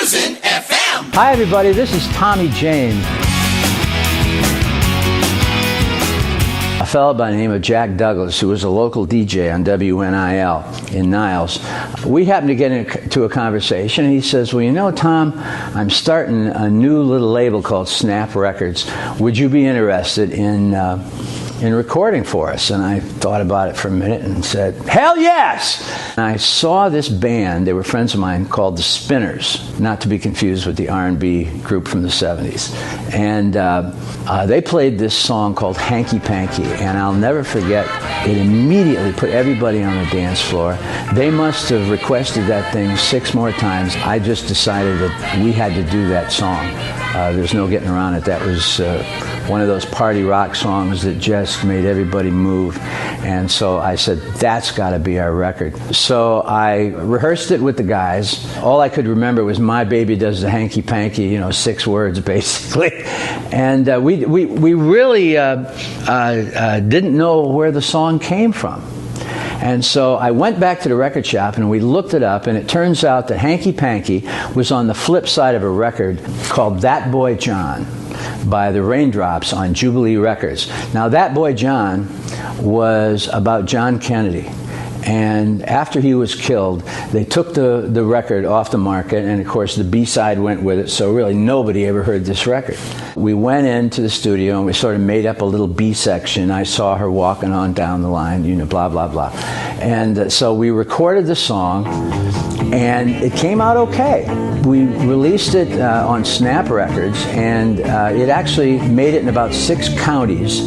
Cruisin FM. Hi, everybody. This is Tommy James. A fellow by the name of Jack Douglas, who was a local DJ on WNIL in Niles. We happened to get into a conversation, and he says, well, you know, Tom, I'm starting a new little label called Snap Records. Would you be interested in recording for us? And I thought about it for a minute and said, hell yes! And I saw this band, they were friends of mine, called the Spinners, not to be confused with the R&B group from the 70s. And they played this song called Hanky Panky, and I'll never forget, it immediately put everybody on the dance floor. They must have requested that thing 6 more times. I just decided that we had to do that song. There's no getting around it. That was one of those party rock songs that just made everybody move. And so I said, that's got to be our record. So I rehearsed it with the guys. All I could remember was My Baby Does the Hanky Panky, 6 words basically. And we really didn't know where the song came from. And so I went back to the record shop and we looked it up, and it turns out that Hanky Panky was on the flip side of a record called That Boy John by the Raindrops on Jubilee Records. Now, That Boy John was about John Kennedy. And after he was killed, they took the record off the market, and of course the B-side went with it, so really nobody ever heard this record. We went into the studio and we sort of made up a little B section. I saw her walking on down the line, blah, blah, blah. And so we recorded the song, and it came out okay. We released it on Snap Records, and it actually made it in about 6 counties.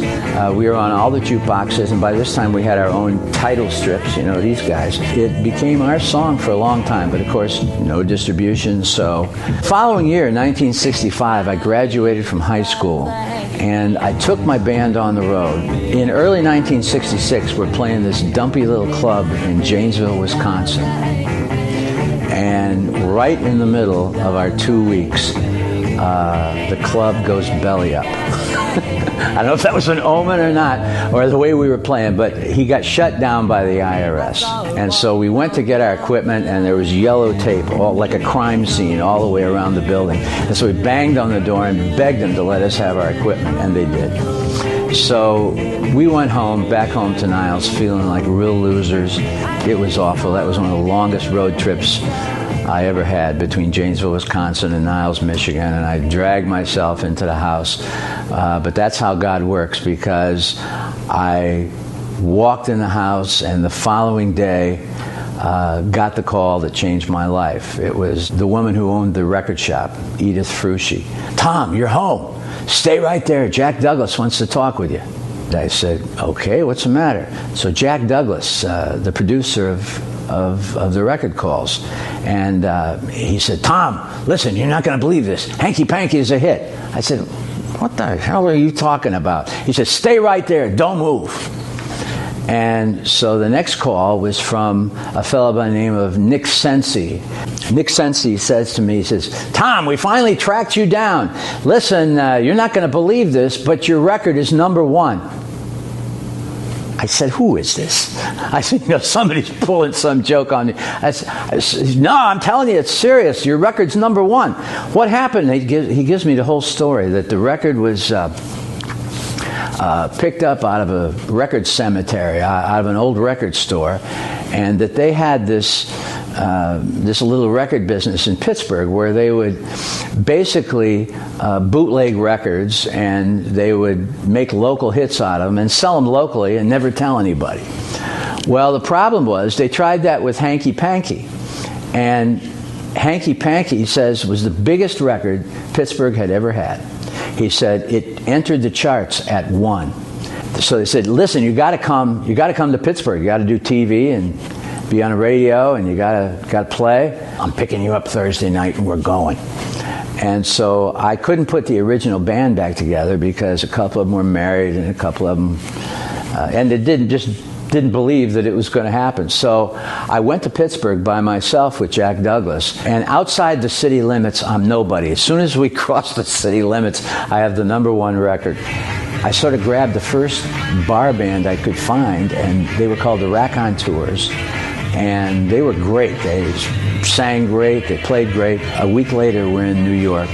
We were on all the jukeboxes, and by this time we had our own title strips, these guys. It became our song for a long time, but of course, no distribution. So, following year, 1965, I graduated from high school, and I took my band on the road. In early 1966, we're playing this dumpy little club in Janesville, Wisconsin. And right in the middle of our 2 weeks, the club goes belly up. I don't know if that was an omen or not, or the way we were playing, but he got shut down by the IRS. And so we went to get our equipment, and there was yellow tape, all like a crime scene, all the way around the building. And so we banged on the door and begged them to let us have our equipment, and they did. So we went home, back home to Niles, feeling like real losers. It was awful. That was one of the longest road trips I ever had between Janesville, Wisconsin and Niles, Michigan, and I dragged myself into the house. But that's how God works, because I walked in the house, and the following day got the call that changed my life. It was the woman who owned the record shop, Edith Frushi. Tom, you're home. Stay right there. Jack Douglas wants to talk with you. I said, okay, what's the matter? So Jack Douglas, the producer of the record, calls, and he said, Tom, listen, you're not going to believe this. Hanky Panky is a hit. I said, what the hell are you talking about? He said, stay right there, don't move. And so the next call was from a fellow by the name of Nick Sensi. Nick Sensi says to me, he says, Tom, we finally tracked you down. Listen, you're not going to believe this, but your record is #1. I said, who is this? I said, somebody's pulling some joke on me. I said, no, I'm telling you, it's serious. Your record's #1. What happened? He gives me the whole story, that the record was picked up out of a record cemetery, out of an old record store, and that they had this little record business in Pittsburgh where they would basically bootleg records, and they would make local hits out of them and sell them locally and never tell anybody. Well, the problem was they tried that with Hanky Panky, and Hanky Panky, he says, was the biggest record Pittsburgh had ever had. He said it entered the charts at 1. So they said, listen, you got to come to Pittsburgh. You got to do TV and be on the radio, and you got to play. I'm picking you up Thursday night, and we're going. And so I couldn't put the original band back together because a couple of them were married, and a couple of them, and it didn't believe that it was going to happen. So I went to Pittsburgh by myself with Jack Douglas, and outside the city limits, I'm nobody. As soon as we cross the city limits, I have the #1 record. I sort of grabbed the first bar band I could find, and they were called the Racontours. and they were great. They sang great, they played great. A week later, we're in New York,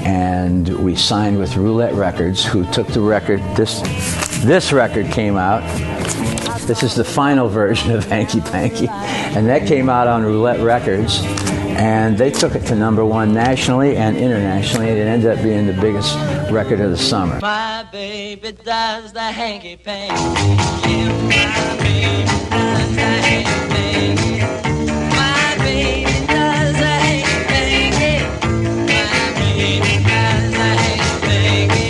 and we signed with Roulette Records, who took the record. This record came out. This is the final version of Hanky Panky, and that came out on Roulette Records, and they took it to #1 nationally and internationally, and it ended up being the biggest record of the summer. My baby does the hanky panky. Yeah, my baby does the hanky panky. My baby does the hanky panky. My baby does the hanky panky.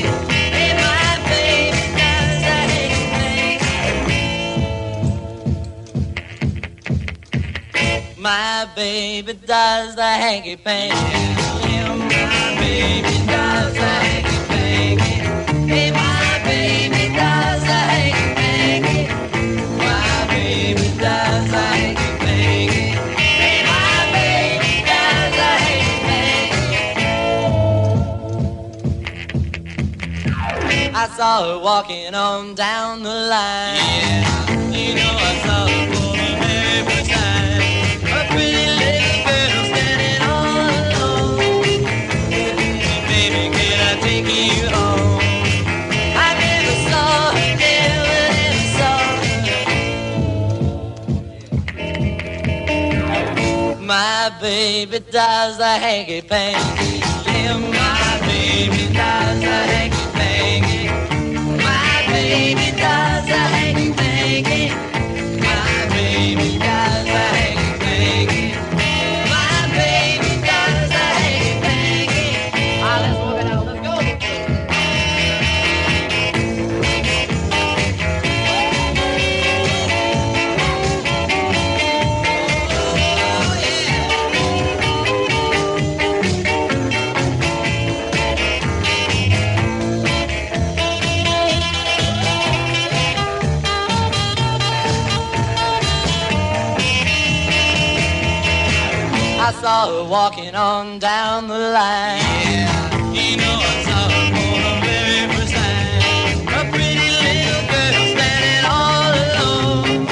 Hey, my baby does the hanky panky. My baby does the hanky panky. Yeah, my baby does the hanky panky. Hey, my baby does the hanky panky. My baby does the hanky panky. Hey, my baby does the hanky panky. I saw her walking on down the line. Yeah, you know I saw her for the very first time. A pretty little girl standing all alone. Baby, can I take you home? I never saw her, never saw her. My baby does the hanky panky. Yeah, my baby does the hanky panky. My baby does the hanky panky. My baby does the hanky panky. My baby does the hanky panky. Let's walk it out, let's go. I saw her walking on down the line. Yeah, you know I saw her for the very first time. A pretty little girl standing all alone.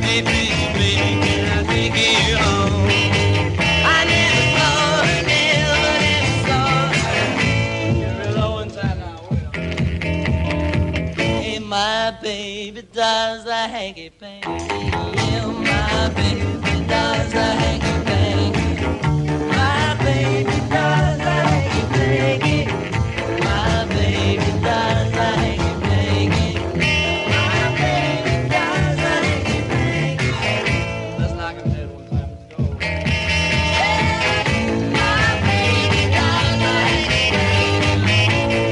Hey, baby, baby, can I take you home? I never saw her, never saw her. You're real low inside now, hey, my baby does the hanky panky. Yeah, my baby does the hanky panky. My baby does the hanky panky. My baby does the hanky panky. My baby does the hanky panky. Let's knock him dead one time. Let's go. My baby does the hanky panky.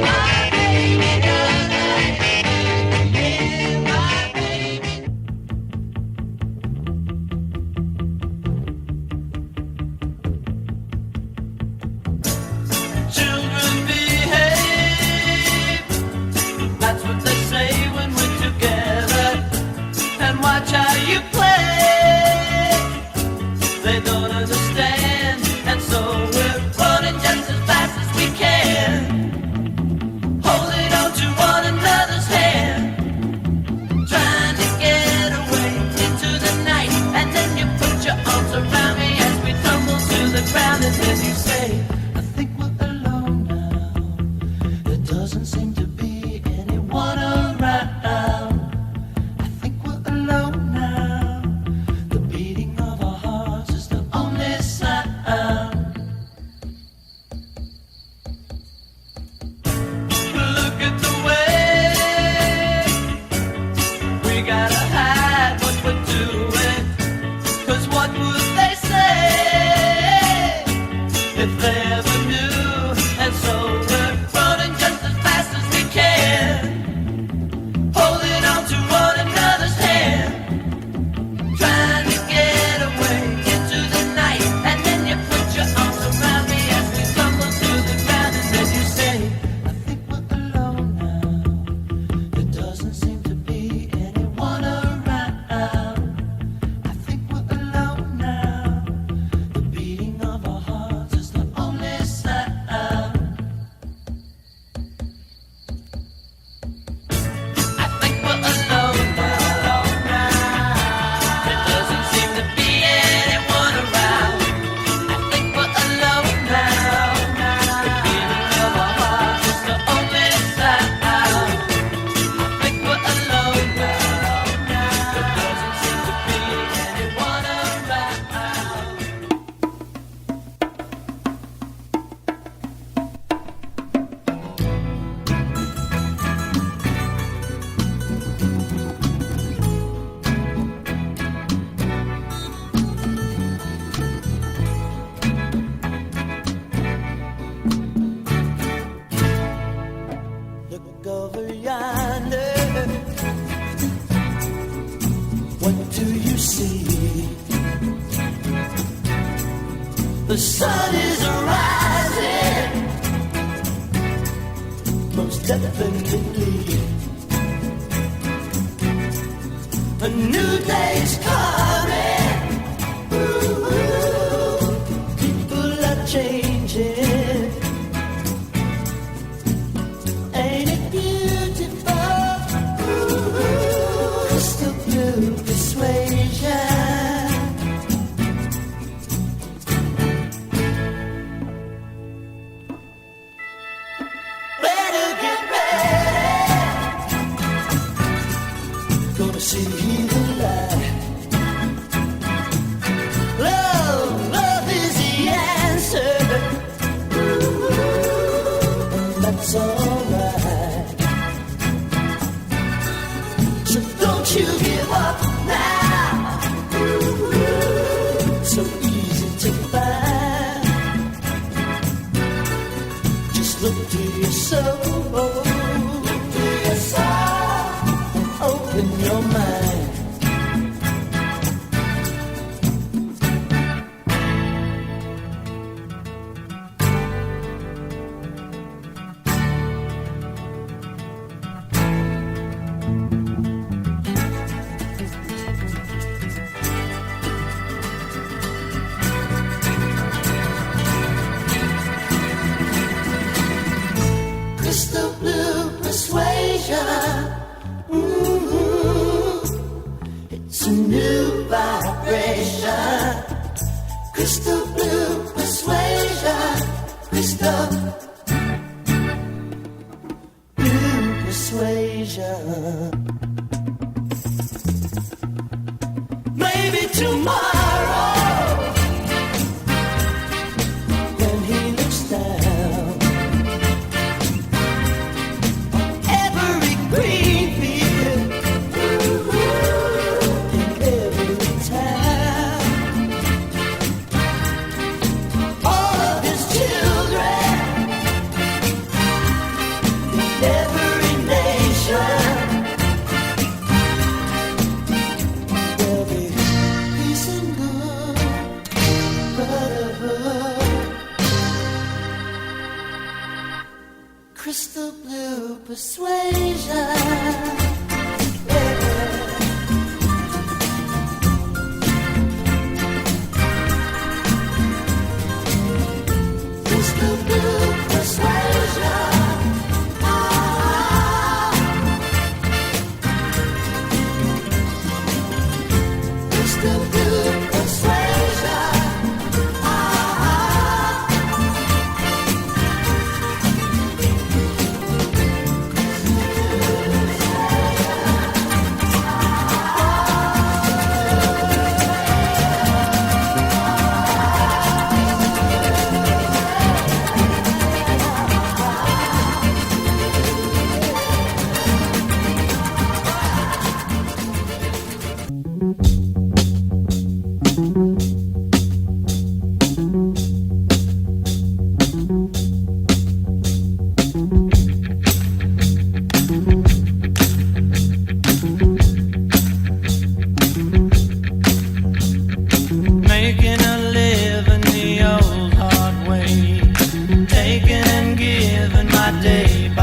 My baby does the hanky panky. Yeah, my baby. Children behave, that's what they say when we're together. And watch how you play, they don't understand. And so we're running just as fast as we can, holding on to one another's hand, trying to get away into the night. And then you put your arms around me as we tumble to the ground. And then you say, I think we're alone now. There doesn't seem to be anyone around. I think we're alone now. The beating of our hearts is the only sound. Look at the way we gotta hide what we're doing. 'Cause what would they say if they ever knew? And so we're running just as fast as we can, holding on to one another's hand, trying to get away into the night. And then you put your arms around me as we tumble to the ground. And then you say, I think we're alone now. There doesn't seem to be anyone around. I think we're alone now. The beating of our hearts is the only sound. definitely. A new day's coming. Ooh, people are changing. Ain't it beautiful? Ooh, crystal blue persuasion. See the light. Love is the answer. Ooh, and that's alright. So don't you give up now. Ooh, so easy to find. Just look to your soul. Look to your soul. Open your mind. Crystal blue persuasion. It's a new vibration. Crystal blue persuasion. Crystal blue persuasion. Maybe tomorrow, when he looks down on every green field. Crystal blue persuasion. Crystal blue persuasion. Crystal blue persuasion. Making a living the old hard way, taking and giving my day by